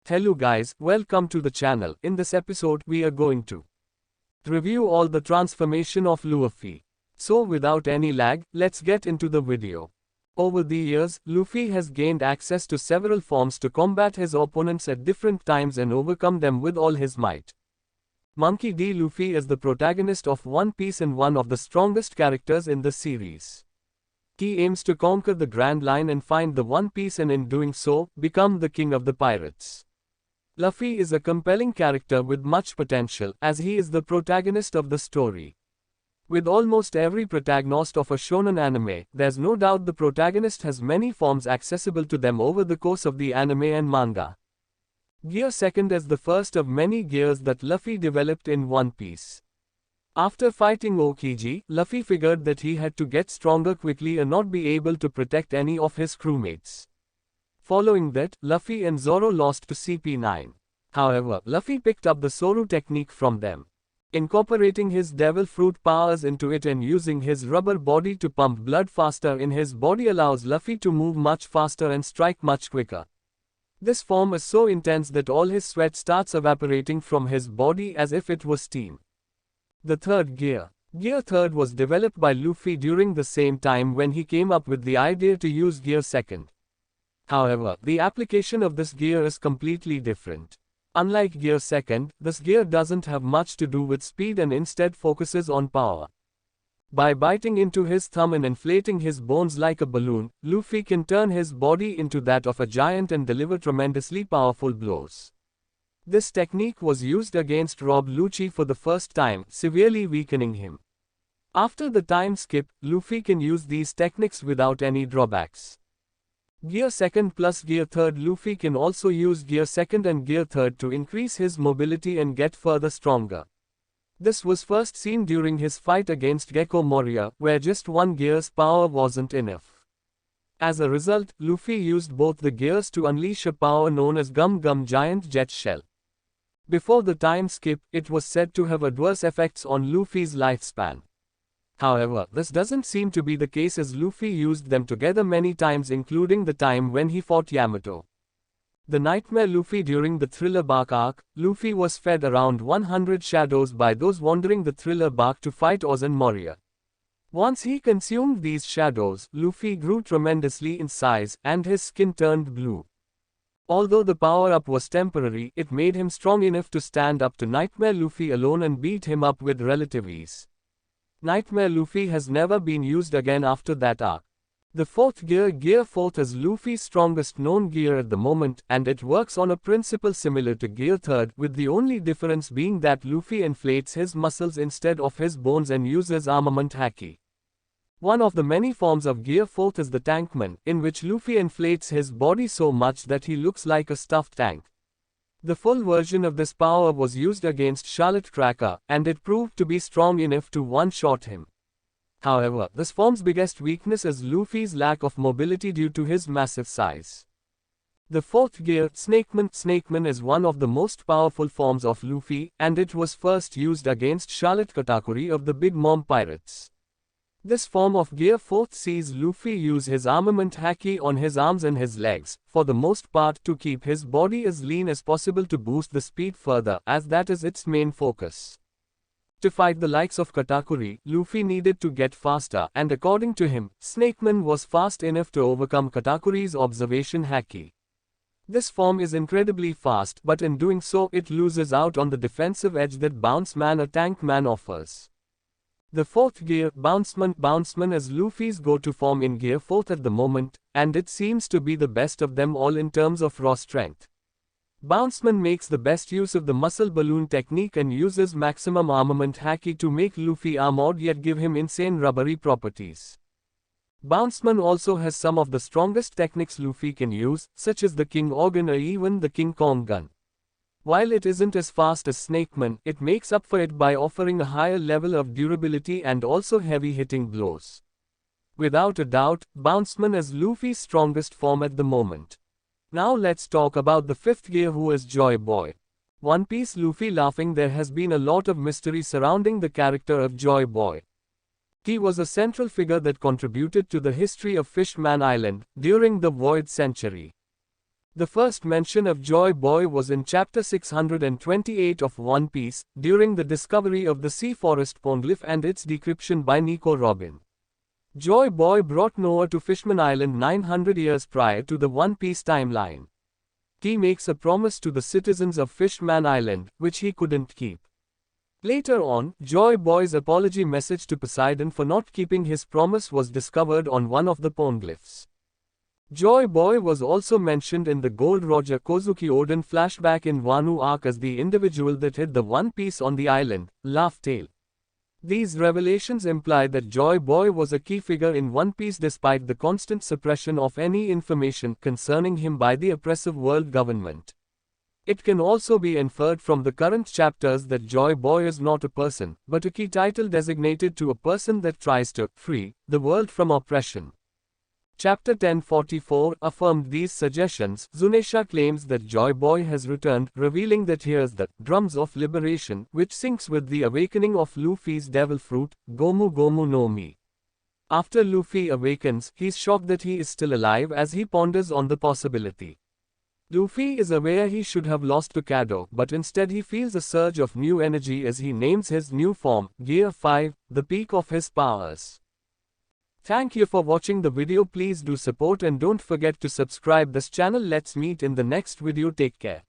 Hello guys, welcome to the channel. In this episode, we are going to review all the transformation of Luffy. So without any lag, let's get into the video. Over the years, Luffy has gained access to several forms to combat his opponents at different times and overcome them with all his might. Monkey D. Luffy is the protagonist of One Piece and one of the strongest characters in the series. He aims to conquer the Grand Line and find the One Piece, and in doing so, become the king of the pirates. Luffy is a compelling character with much potential, as he is the protagonist of the story. With almost every protagonist of a shonen anime, there's no doubt the protagonist has many forms accessible to them over the course of the anime and manga. Gear Second is the first of many gears that Luffy developed in One Piece. After fighting Okiji, Luffy figured that he had to get stronger quickly and not be able to protect any of his crewmates. Following that, Luffy and Zoro lost to CP9. However, Luffy picked up the Zoro technique from them. Incorporating his devil fruit powers into it and using his rubber body to pump blood faster in his body allows Luffy to move much faster and strike much quicker. This form is so intense that all his sweat starts evaporating from his body as if it was steam. The third gear. Gear Third was developed by Luffy during the same time when he came up with the idea to use Gear Second. However, the application of this gear is completely different. Unlike Gear Second, this gear doesn't have much to do with speed and instead focuses on power. By biting into his thumb and inflating his bones like a balloon, Luffy can turn his body into that of a giant and deliver tremendously powerful blows. This technique was used against Rob Lucci for the first time, severely weakening him. After the time skip, Luffy can use these techniques without any drawbacks. Gear Second plus Gear Third. Luffy can also use Gear Second and Gear Third to increase his mobility and get further stronger. This was first seen during his fight against Gecko Moria, where just one gear's power wasn't enough. As a result, Luffy used both the gears to unleash a power known as Gum Gum Giant Jet Shell. Before the time skip, it was said to have adverse effects on Luffy's lifespan. However, this doesn't seem to be the case as Luffy used them together many times, including the time when he fought Yamato. The Nightmare Luffy. During the Thriller Bark arc, Luffy was fed around 100 shadows by those wandering the Thriller Bark to fight Oz and Moria. Once he consumed these shadows, Luffy grew tremendously in size, and his skin turned blue. Although the power-up was temporary, it made him strong enough to stand up to Nightmare Luffy alone and beat him up with relative ease. Nightmare Luffy has never been used again after that arc. The fourth gear. Gear Fourth is Luffy's strongest known gear at the moment, and it works on a principle similar to Gear Third, with the only difference being that Luffy inflates his muscles instead of his bones and uses armament haki. One of the many forms of Gear Fourth is the Tankman, in which Luffy inflates his body so much that he looks like a stuffed tank. The full version of this power was used against Charlotte Cracker, and it proved to be strong enough to one-shot him. However, this form's biggest weakness is Luffy's lack of mobility due to his massive size. The fourth gear, Snakeman. Snakeman is one of the most powerful forms of Luffy, and it was first used against Charlotte Katakuri of the Big Mom Pirates. This form of Gear Fourth sees Luffy use his armament haki on his arms and his legs, for the most part to keep his body as lean as possible to boost the speed further, as that is its main focus. To fight the likes of Katakuri, Luffy needed to get faster, and according to him, Snakeman was fast enough to overcome Katakuri's observation haki. This form is incredibly fast, but in doing so it loses out on the defensive edge that Bounce Man or Tank Man offers. The fourth gear, Bounceman. Bounceman is Luffy's go-to form in Gear Fourth at the moment, and it seems to be the best of them all in terms of raw strength. Bounceman makes the best use of the muscle balloon technique and uses maximum armament haki to make Luffy armored yet give him insane rubbery properties. Bounceman also has some of the strongest techniques Luffy can use, such as the King Organ or even the King Kong gun. While it isn't as fast as Snakeman, it makes up for it by offering a higher level of durability and also heavy hitting blows. Without a doubt, Bounceman is Luffy's strongest form at the moment. Now let's talk about the fifth gear, who is Joyboy. One Piece Luffy laughing. There has been a lot of mystery surrounding the character of Joyboy. He was a central figure that contributed to the history of Fishman Island during the Void Century. The first mention of Joyboy was in chapter 628 of One Piece, during the discovery of the sea forest poneglyph and its decryption by Nico Robin. Joyboy brought Noah to Fishman Island 900 years prior to the One Piece timeline. He makes a promise to the citizens of Fishman Island, which he couldn't keep. Later on, Joyboy's apology message to Poseidon for not keeping his promise was discovered on one of the poneglyphs. Joyboy was also mentioned in the Gold Roger Kozuki Oden flashback in Wano arc as the individual that hid the One Piece on the island, Laugh Tale. These revelations imply that Joyboy was a key figure in One Piece despite the constant suppression of any information concerning him by the oppressive world government. It can also be inferred from the current chapters that Joyboy is not a person, but a key title designated to a person that tries to free the world from oppression. Chapter 1044 affirmed these suggestions. Zunisha claims that Joyboy has returned, revealing that hears the drums of liberation, which syncs with the awakening of Luffy's devil fruit, Gomu Gomu no Mi. After Luffy awakens, he's shocked that he is still alive as he ponders on the possibility. Luffy is aware he should have lost to Kaido, but instead he feels a surge of new energy as he names his new form, Gear 5, the peak of his powers. Thank you for watching the video. Please do support and don't forget to subscribe this channel. Let's meet in the next video. Take care.